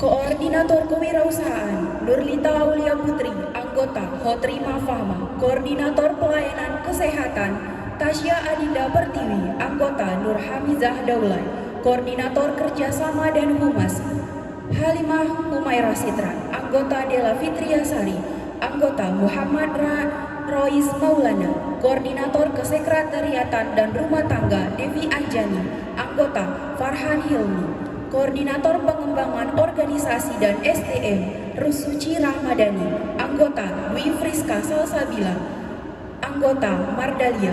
Koordinator Kewirausahaan Nurlita Aulia Putri, anggota Hotrima Fahma. Koordinator Pelayanan Kesehatan Tasya Adinda Pertiwi, anggota Nur Hamizah Daulay. Koordinator Kerjasama dan Humas Halimah Humaira Sitra, anggota Dela Fitriasari, anggota Muhammad Rois Maulana. Koordinator Kesekretariatan dan Rumah Tangga Devi Anjani, anggota Farhan Hilmi. Koordinator Pengembangan Organisasi dan SDM Rusuci Rahmadani, anggota Dwi Friska Salsabila, anggota Mardalia.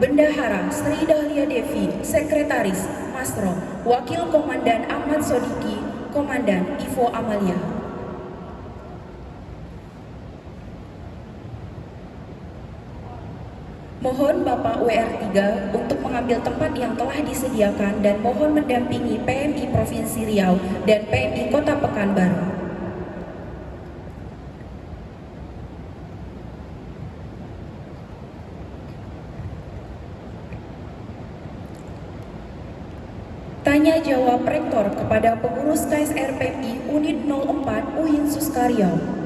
Bendahara Sri Dahlia Devi, Sekretaris Masro. Wakil Komandan Ahmad Sodiki, Komandan Ivo Amalia. Mohon Bapak WR3 untuk mengambil tempat yang telah disediakan dan mohon mendampingi PMI Provinsi Riau dan PMI Kota Pekanbaru. Tanya jawab Rektor kepada pengurus KSR PMI Unit 04 UIN Suskaryau.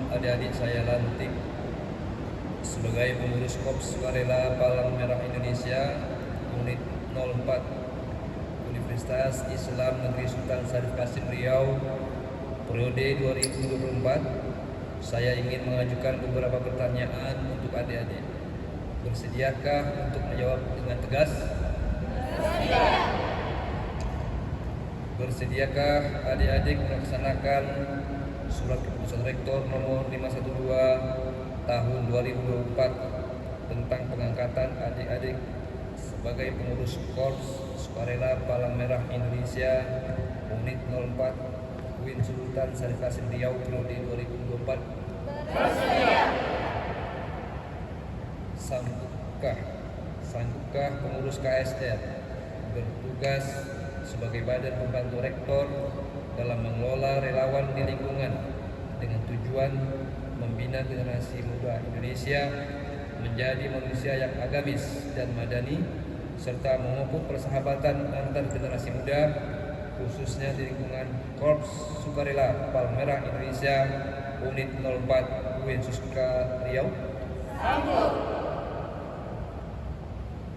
Adik-adik saya lantik sebagai pengurus Korps Sukarela Palang Merah Indonesia Unit 04 Universitas Islam Negeri Sultan Syarif Qasim Riau periode 2024. Saya ingin mengajukan beberapa pertanyaan untuk adik-adik. Bersediakah untuk menjawab dengan tegas? Bersediakah adik-adik melaksanakan Surat Keputusan Rektor nomor 512 tahun 2024 tentang pengangkatan adik-adik sebagai pengurus Korps Sukarela Palang Merah Indonesia Unit 04 UIN Sultan Syarif Qasim Riau periode 2024? Sanggupkah pengurus KSR bertugas sebagai badan pembantu rektor dalam mengelola relawan di lingkungan dengan tujuan membina generasi muda Indonesia menjadi manusia yang agamis dan madani serta memupuk persahabatan antar generasi muda khususnya di lingkungan Korps Sukarela Palang Merah Indonesia Unit 04 UIN Suskaryau?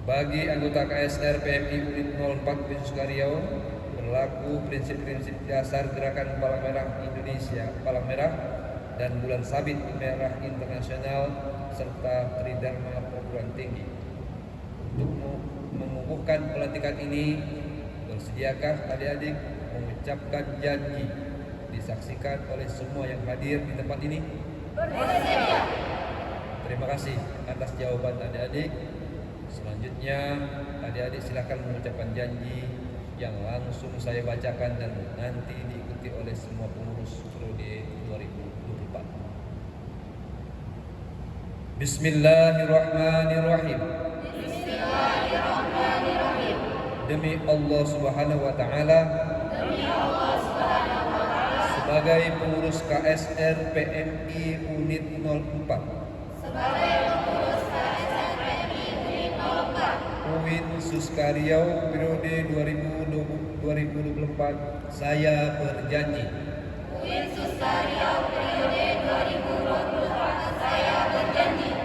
Bagi anggota KSR PMI Unit 04 UIN Suskaryau berlaku prinsip-prinsip dasar Gerakan Palang Merah Indonesia, Palang Merah dan Bulan Sabit Merah Internasional serta Tridharma Perguruan Tinggi. Untuk mengukuhkan pelantikan ini, bersediakah adik-adik mengucapkan janji disaksikan oleh semua yang hadir di tempat ini? Bersedia. Terima kasih atas jawaban adik-adik. Selanjutnya, adik-adik silakan mengucapkan janji yang langsung saya bacakan dan nanti diikuti oleh semua pengurus periode 2024. Bismillahirrahmanirrahim. Bismillahirrahmanirrahim. Demi Allah Subhanahu wa taala. Sebagai pengurus KSR PMI Unit 04. UIN Suskaryau periode 2024, saya berjanji. UIN Suskaryau periode 2024, saya berjanji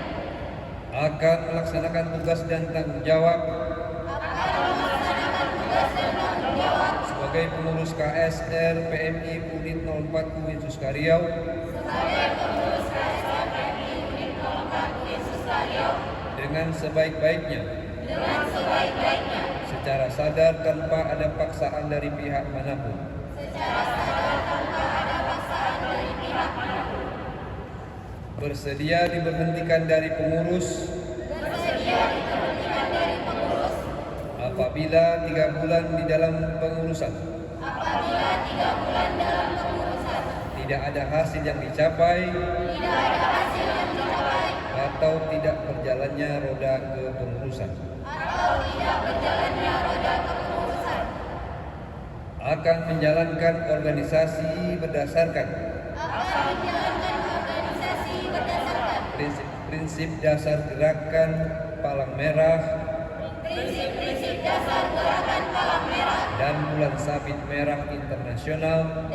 akan melaksanakan tugas dan tanggung jawab sebagai pengurus KSR PMI Unit 04 UIN Suskaryau dengan sebaik-baiknya secara sadar tanpa ada paksaan dari pihak manapun. Bersedia diberhentikan dari pengurus apabila 3 bulan di dalam pengurusan tidak ada hasil yang dicapai atau tidak berjalannya roda kepengurusan. Akan menjalankan organisasi berdasarkan prinsip-prinsip dasar Gerakan Palang Merah dan Bulan Sabit Merah Internasional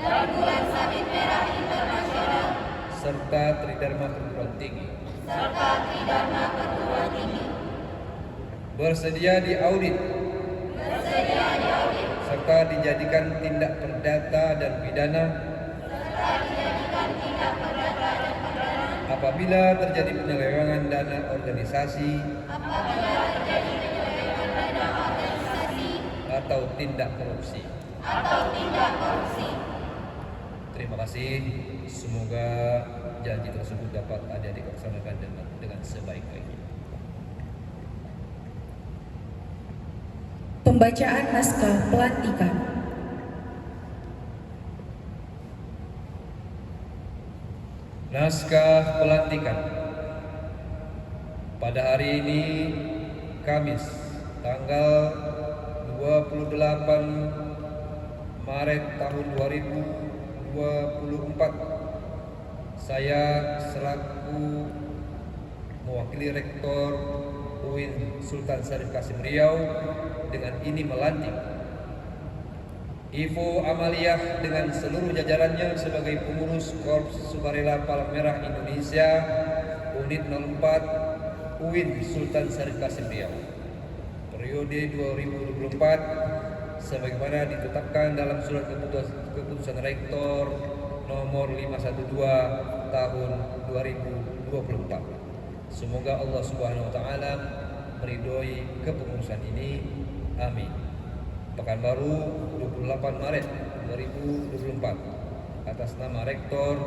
serta Tridharma Perguruan Tinggi bersedia diaudit serta dijadikan tindak perdata dan pidana apabila terjadi penyelewengan dana organisasi atau tindak korupsi. Terima kasih. Semoga janji tersebut dapat adik-adik laksanakan dengan sebaik-baiknya. Pembacaan naskah pelantikan. Naskah pelantikan. Pada hari ini, Kamis, tanggal 28 Maret tahun 2024, saya selaku mewakili Rektor UIN Sultan Syarif Kasim Riau dengan ini melantik Ivo Amaliah dengan seluruh jajarannya sebagai pengurus Korps Sukarela Palang Merah Indonesia Unit 04 UIN Sultan Syarif Kasim Riau periode 2024 sebagaimana ditetapkan dalam surat keputusan Rektor nomor 512 tahun 2024. Semoga Allah Subhanahu wa taala meridhoi kepengurusan ini. Amin. Pekanbaru 28 Maret 2024 atas nama Rektor,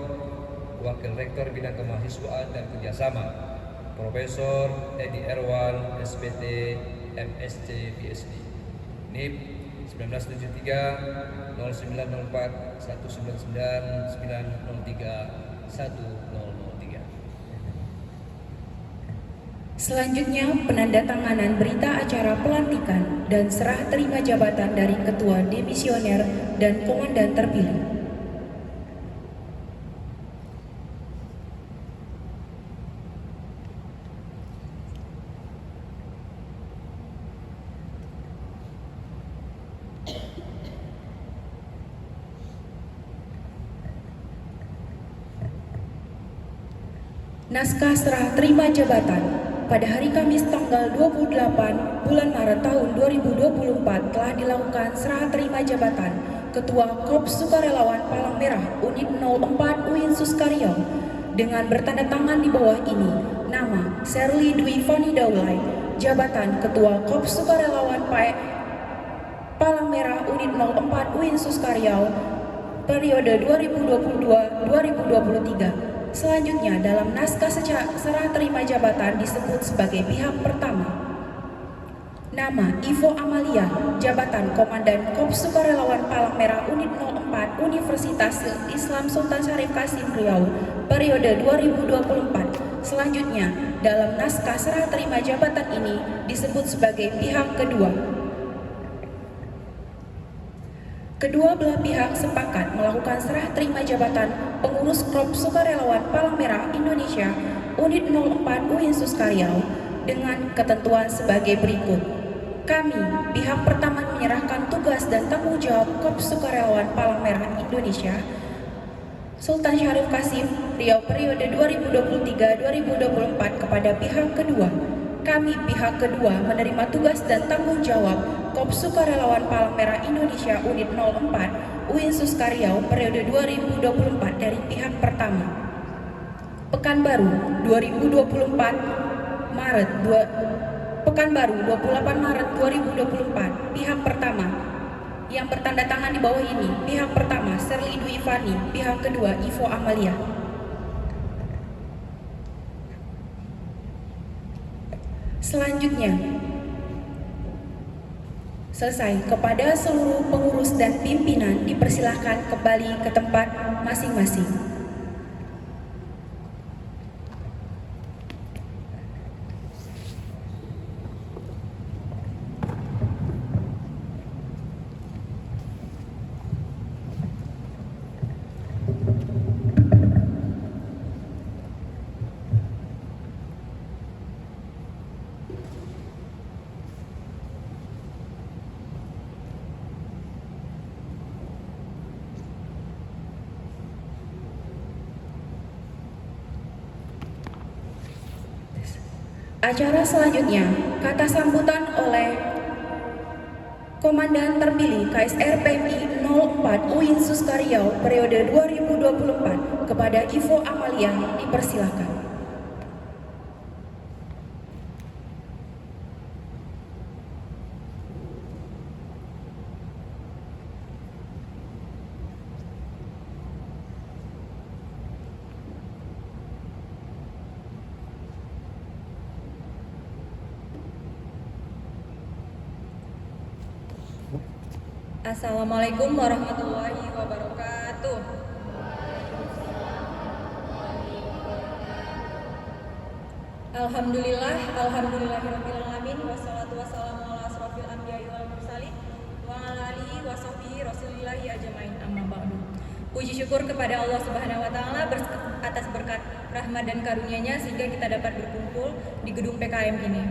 Wakil Rektor Bidang Kemahasiswaan dan Kerjasama Profesor Edi Erwan SPT MSc PhD NIP 1973 0904 199 903 1003. Selanjutnya, penandatanganan berita acara pelantikan dan serah terima jabatan dari Ketua Demisioner dan Komandan terpilih. Naskah serah terima jabatan pada hari Kamis tanggal 28 bulan Maret tahun 2024 telah dilakukan serah terima jabatan Ketua Korps Sukarelawan Palang Merah Unit 04 UIN Suskaryau dengan bertanda tangan di bawah ini. Nama Sherly Dwi Fani Daulay, jabatan Ketua Korps Sukarelawan Palang Merah Unit 04 UIN Suskaryau periode 2022-2023. Selanjutnya, dalam naskah serah terima jabatan disebut sebagai pihak pertama. Nama Ivo Amalia, jabatan Komandan Korps Sukarelawan Palang Merah Unit 04 Universitas Islam Sultan Syarif Kasim Riau periode 2024. Selanjutnya, dalam naskah serah terima jabatan ini disebut sebagai pihak kedua. Kedua belah pihak sepakat melakukan serah terima jabatan pengurus Korps Sukarelawan Palang Merah Indonesia Unit 04 UIN Suskaryau dengan ketentuan sebagai berikut. Kami, pihak pertama, menyerahkan tugas dan tanggung jawab Korps Sukarelawan Palang Merah Indonesia Sultan Syarif Kasim Riau periode 2023-2024 kepada pihak kedua. Kami, pihak kedua, menerima tugas dan tanggung jawab Korps Sukarelawan Palang Merah Indonesia Unit 04 UIN Suskaryau periode 2024 dari pihak pertama. Pekanbaru 28 Maret 2024 pihak pertama yang bertanda tangan di bawah ini. Pihak pertama Sherly Dwi Fani, pihak kedua Ivo Amalia. Selanjutnya, selesai. Kepada seluruh pengurus dan pimpinan dipersilahkan kembali ke tempat masing-masing. Acara selanjutnya, kata sambutan oleh Komandan terpilih KSR PMI 04 UIN Suskaryau periode 2024 kepada Ivo Amalia dipersilakan. Assalamualaikum warahmatullahi wabarakatuh. Alhamdulillahirabbil alamin wassalatu wassalamu ala asrofil anbiya'i wal mursalin wa ala alihi wa sahbihi rasulillahi ajmain amma ba'du. Puji syukur kepada Allah Subhanahu wa taala atas berkat rahmat dan karunia-Nya sehingga kita dapat berkumpul di gedung PKM ini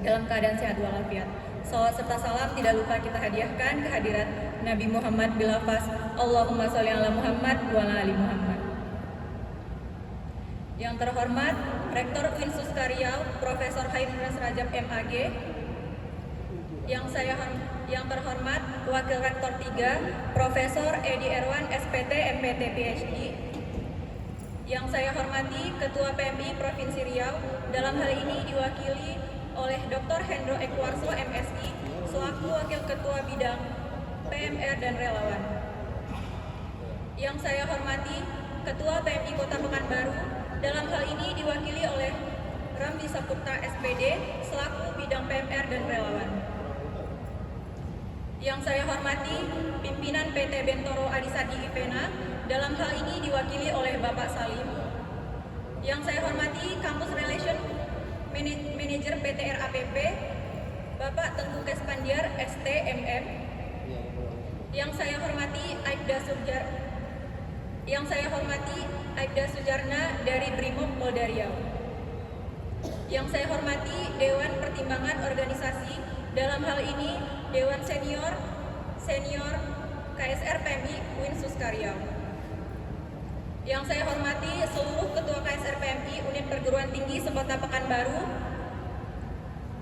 dalam keadaan sehat walafiat. Salawat serta salam tidak lupa kita hadiahkan kehadirat Nabi Muhammad bilafaz Allahumma sholli ala Muhammad wa ala ali Muhammad. Yang terhormat Rektor UIN Suskaryau Profesor Hairunnas Rajab MAG. Yang terhormat Wakil Rektor 3 Profesor Edi Erwan SPT MPT PhD. Yang saya hormati Ketua PMI Provinsi Riau, dalam hal ini diwakili oleh Dr. Hendro Ekwarso MSI selaku Wakil Ketua Bidang PMR dan Relawan. Yang saya hormati Ketua PMI Kota Pekanbaru, dalam hal ini diwakili oleh Ramli Saputra SPD selaku Bidang PMR dan Relawan. Yang saya hormati Pimpinan PT Bentoro Adisadi Ipena, dalam hal ini diwakili oleh Bapak Salim. Yang saya hormati Campus Relation Manager PT RAPP, Bapak Tengku Kespandiar STMM. Yang saya hormati Aibda Sujarna dari Brimob Polda Riau. Yang saya hormati Dewan Pertimbangan Organisasi, dalam hal ini Dewan Senior KSR PMI UIN Suskaryau. Yang saya hormati seluruh Ketua KSR PMI Unit Perguruan Tinggi Sekota Pekanbaru,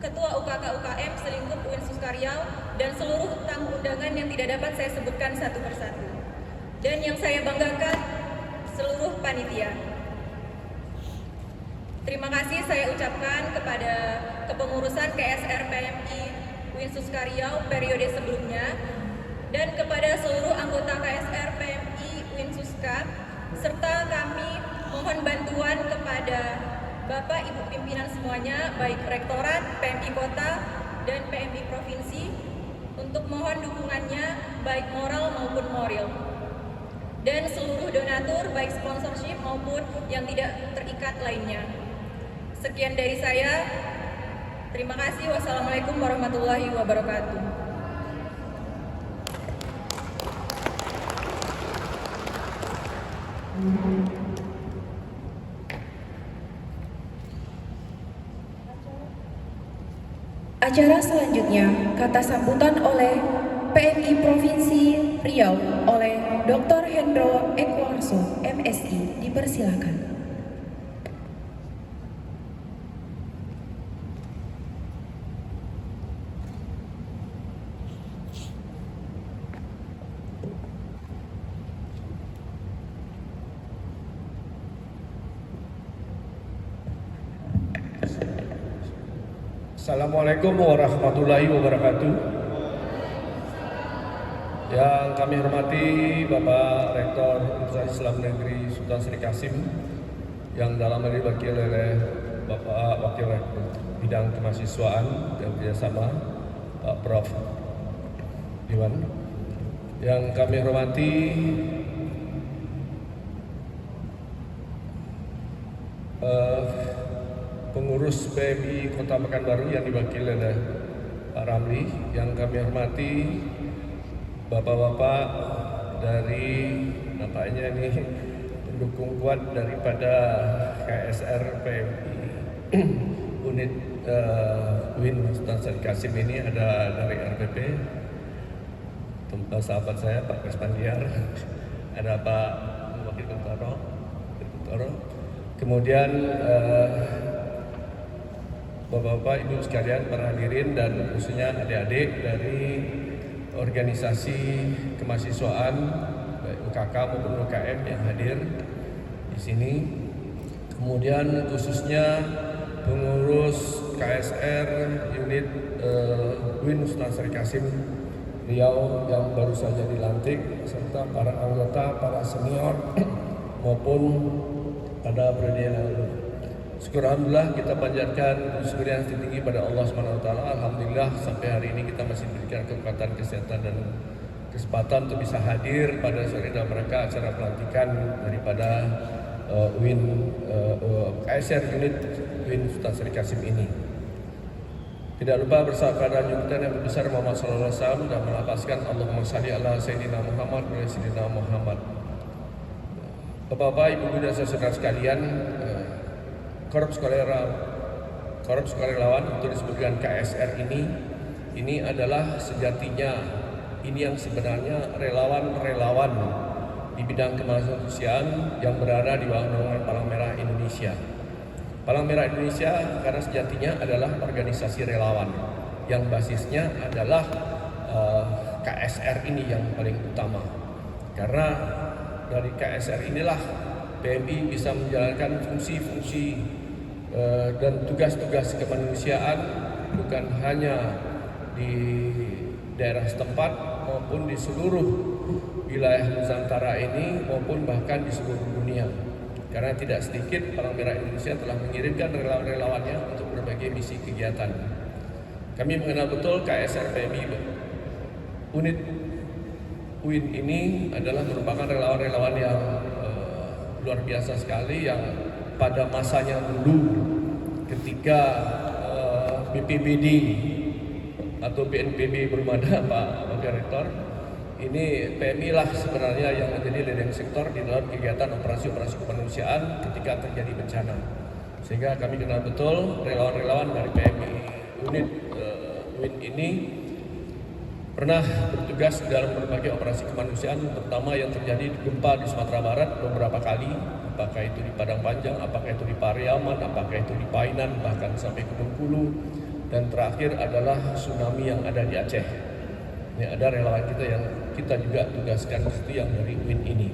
Ketua UKK UKM selingkup UIN Suskaryau, dan seluruh tamu undangan yang tidak dapat saya sebutkan satu persatu. Dan yang saya banggakan, seluruh panitia. Terima kasih saya ucapkan kepada kepengurusan KSR PMI UIN Suskaryau periode sebelumnya, dan kepada seluruh anggota KSR PMI UIN Suska, serta kami mohon bantuan kepada Bapak Ibu pimpinan semuanya, baik Rektorat, PMI Kota, dan PMI Provinsi, untuk mohon dukungannya baik moral maupun moral. Dan seluruh donatur baik sponsorship maupun yang tidak terikat lainnya. Sekian dari saya. Terima kasih. Wassalamualaikum warahmatullahi wabarakatuh. Acara selanjutnya, kata sambutan oleh PMI Provinsi Riau oleh Dr. Hendro Ekwarso MSI dipersilakan. Assalamualaikum warahmatullahi wabarakatuh. Yang kami hormati Bapak Rektor Universitas Islam Negeri Sultan Sri Kasim, yang dalam hal ini diwakili oleh Bapak Wakil Rektor Bidang Kemahasiswaan dan Kerjasama Pak Prof. Iwan. Yang kami hormati pengurus PMI Kota Pekanbaru yang diwakili oleh Pak Ramli, yang kami hormati Bapak-bapak dari nampaknya ini pendukung kuat daripada KSR PMI unit UIN Sultan Sri Kasim ini, ada dari RPP, sahabat saya Pak Kespandiar, ada Pak Wakil Ketua, kemudian Bapak-bapak, Ibu sekalian, para hadirin dan khususnya adik-adik dari organisasi kemahasiswaan baik UKK maupun UKM yang hadir di sini. Kemudian khususnya pengurus KSR unit UIN Sultan Syarikasim Riau yang baru saja dilantik, serta para anggota, para senior maupun pada periode yang lalu. Syukur alhamdulillah, kita panjatkan syukur yang tinggi pada Allah SWT. Alhamdulillah sampai hari ini kita masih diberikan kekuatan, kesehatan dan kesempatan untuk bisa hadir pada sore dan mereka acara pelantikan daripada KSR unit UIN Sultan Syarikasim ini. Tidak lupa bersama pada junjungan yang besar Muhammad SAW dan melapaskan Allahumma shalli ala Sayyidina Muhammad wa Sayyidina Muhammad. Bapak-bapak, Ibu dan saudara sekalian, Korps Sukarelawan untuk disebutkan KSR ini adalah sejatinya ini yang sebenarnya relawan-relawan di bidang kemanusiaan yang berada di bawah naungan Palang Merah Indonesia. Palang Merah Indonesia karena sejatinya adalah organisasi relawan yang basisnya adalah KSR ini yang paling utama. Karena dari KSR inilah PMI bisa menjalankan fungsi-fungsi dan tugas-tugas kemanusiaan bukan hanya di daerah setempat maupun di seluruh wilayah Nusantara ini maupun bahkan di seluruh dunia. Karena tidak sedikit Palang Merah Indonesia telah mengirimkan relawan-relawannya untuk berbagai misi kegiatan. Kami mengenal betul KSR PMI unit UIN ini adalah merupakan relawan-relawan yang luar biasa sekali yang pada masanya dulu ketika BPBD atau BNPB belum ada Pak Wakil Rektor, ini PMI lah sebenarnya yang menjadi leading sektor di dalam kegiatan operasi-operasi kemanusiaan ketika terjadi bencana. Sehingga kami kenal betul relawan-relawan dari PMI unit UIN ini pernah bertugas dalam berbagai operasi kemanusiaan, terutama yang terjadi gempa di Sumatera Barat beberapa kali, apakah itu di Padang Panjang, apakah itu di Pariaman, apakah itu di Painan, bahkan sampai ke Bengkulu, dan terakhir adalah tsunami yang ada di Aceh. Ini ada relawan kita yang kita juga tugaskan di situ yang dari UIN ini.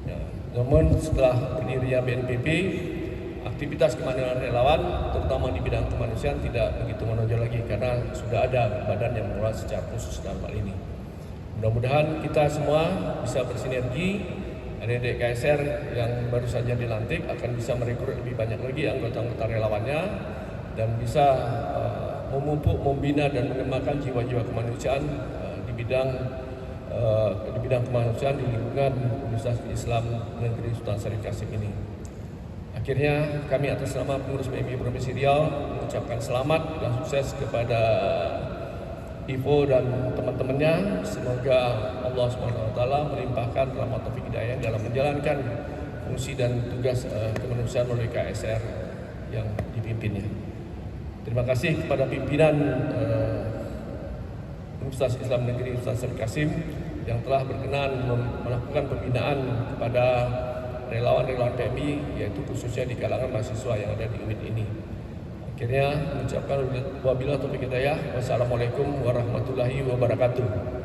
Ya, namun setelah berdirinya BNPB, aktivitas kemanusiaan relawan, terutama di bidang kemanusiaan tidak begitu menonjol lagi karena sudah ada badan yang mengelola secara khusus dalam hal ini. Mudah-mudahan kita semua bisa bersinergi. Adik-adik KSR yang baru saja dilantik akan bisa merekrut lebih banyak lagi anggota-anggota relawannya dan bisa memupuk, membina dan mengembangkan jiwa-jiwa kemanusiaan di bidang kemanusiaan di lingkungan Universitas Islam Negeri Sultan Syarikasim ini. Akhirnya kami atas nama pengurus PMI Provinsi Riau mengucapkan selamat dan sukses kepada Ivo dan teman-temannya. Semoga Allah SWT melimpahkan rahmat taufik hidayah dalam menjalankan fungsi dan tugas kemanusiaan melalui KSR yang dipimpinnya. Terima kasih kepada pimpinan Universitas Islam Negeri Sultan Syarikasim yang telah berkenan melakukan pembinaan kepada relawan-relawan PMI, yaitu khususnya di kalangan mahasiswa yang ada di UIN ini. Akhirnya mengucapkan wabillahi taufiq hidayah. Wassalamualaikum warahmatullahi wabarakatuh.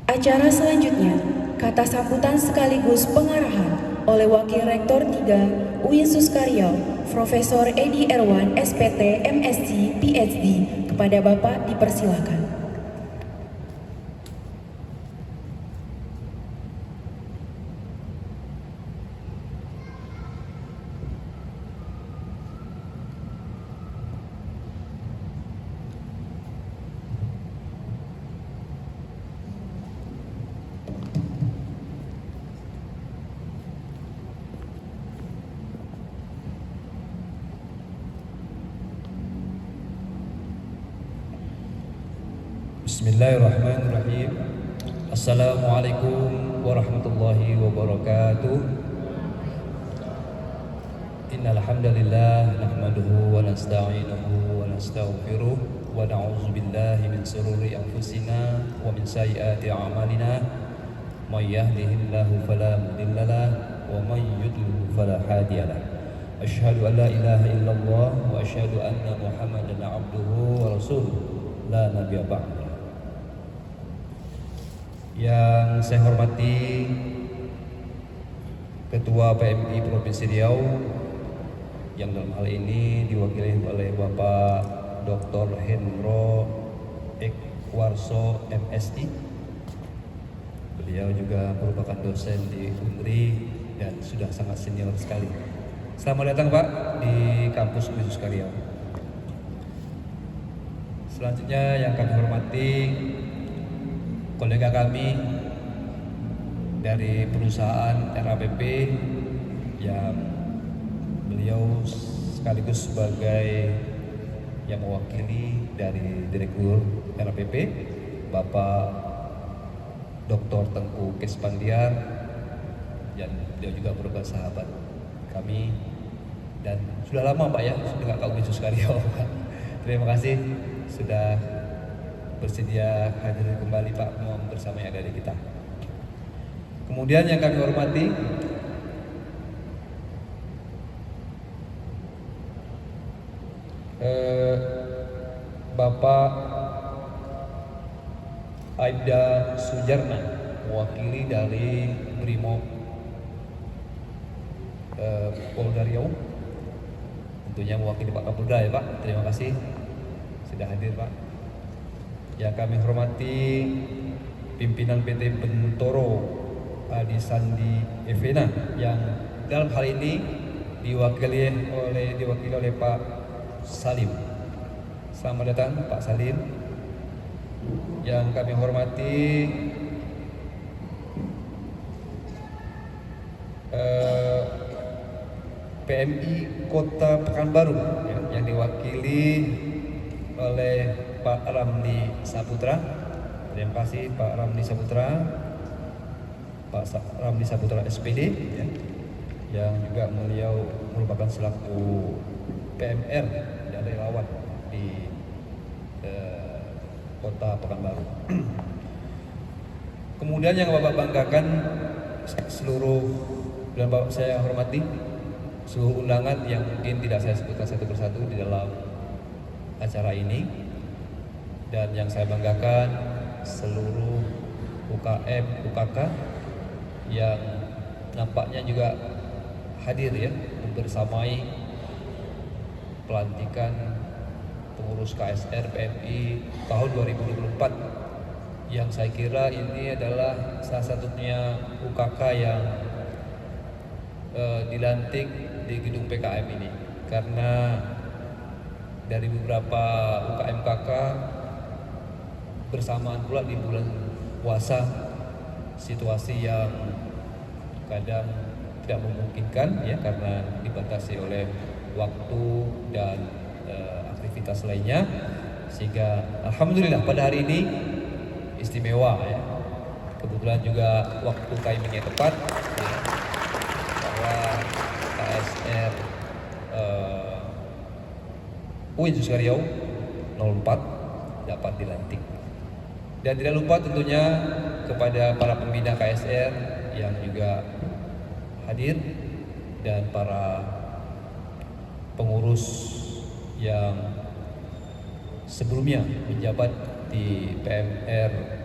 Acara selanjutnya, kata sambutan sekaligus pengarahan oleh Wakil Rektor 3 UIN Suskaryau, Profesor Edi Erwan, SPT, MSc, PhD. Kepada Bapak dipersilakan. Bismillahirrahmanirrahim. Assalamualaikum warahmatullahi wabarakatuh. إن الحمد لله نحمده ونستعينه ونستغفره ونعوذ بالله من شرور أنفسنا ومن سيئات أعمالنا من يهده الله فلا مضل له ومن يضلل فلا هادي له أشهد أن لا إله إلا الله وأشهد أن محمدا عبده ورسوله لا نبي بعده. Yang saya hormati Ketua PMI Provinsi Riau yang dalam hal ini diwakili oleh Bapak Dr. Hendro Ekwarso MSI. Beliau juga merupakan dosen di UNRI dan sudah sangat senior sekali. Selamat datang Pak di kampus Uinsus Riau. Selanjutnya yang kami hormati kolega kami dari perusahaan RAPP yang beliau sekaligus sebagai yang mewakili dari Direktur RAPP Bapak Dr. Tengku Kespandiar, dan beliau juga merupakan sahabat kami dan sudah lama Pak ya sudah nggak ke Uinsus Riau. Terima kasih sudah bersedia hadir kembali Pak bersama yang ada di kita. Kemudian yang kami hormati Bapak Aibda Sujarna, mewakili dari Brimob Polda Riau, tentunya mewakili Pak Kapolda ya Pak. Terima kasih sudah hadir Pak. Yang kami hormati pimpinan PT Bentoro Adi Sandi Evena yang dalam hal ini diwakili oleh Pak Salim. Selamat datang Pak Salim. Yang kami hormati PMI Kota Pekanbaru yang diwakili oleh Pak Ramli Saputra. Terima kasih Pak Ramli Saputra, Pak Ramli Saputra SPD ya, yang juga beliau merupakan selaku PMR dan relawan di Kota Pekanbaru. Kemudian yang Bapak banggakan seluruh, dan Bapak saya hormati seluruh undangan yang mungkin tidak saya sebutkan satu persatu di dalam acara ini. Dan yang saya banggakan seluruh UKM, UKK yang nampaknya juga hadir ya membersamai pelantikan pengurus KSR PMI tahun 2024, yang saya kira ini adalah salah satunya UKK yang dilantik di gedung PKM ini, karena dari beberapa UKM KK bersamaan pula di bulan puasa, situasi yang kadang tidak memungkinkan ya karena dibatasi oleh waktu dan aktivitas lainnya, sehingga alhamdulillah pada hari ini istimewa ya. Kebetulan juga waktu timingnya tepat ya, bahwa KSR Uinsus Riau 04 dapat dilantik. Dan tidak lupa tentunya kepada para pembina KSR yang juga hadir dan para pengurus yang sebelumnya menjabat di PMR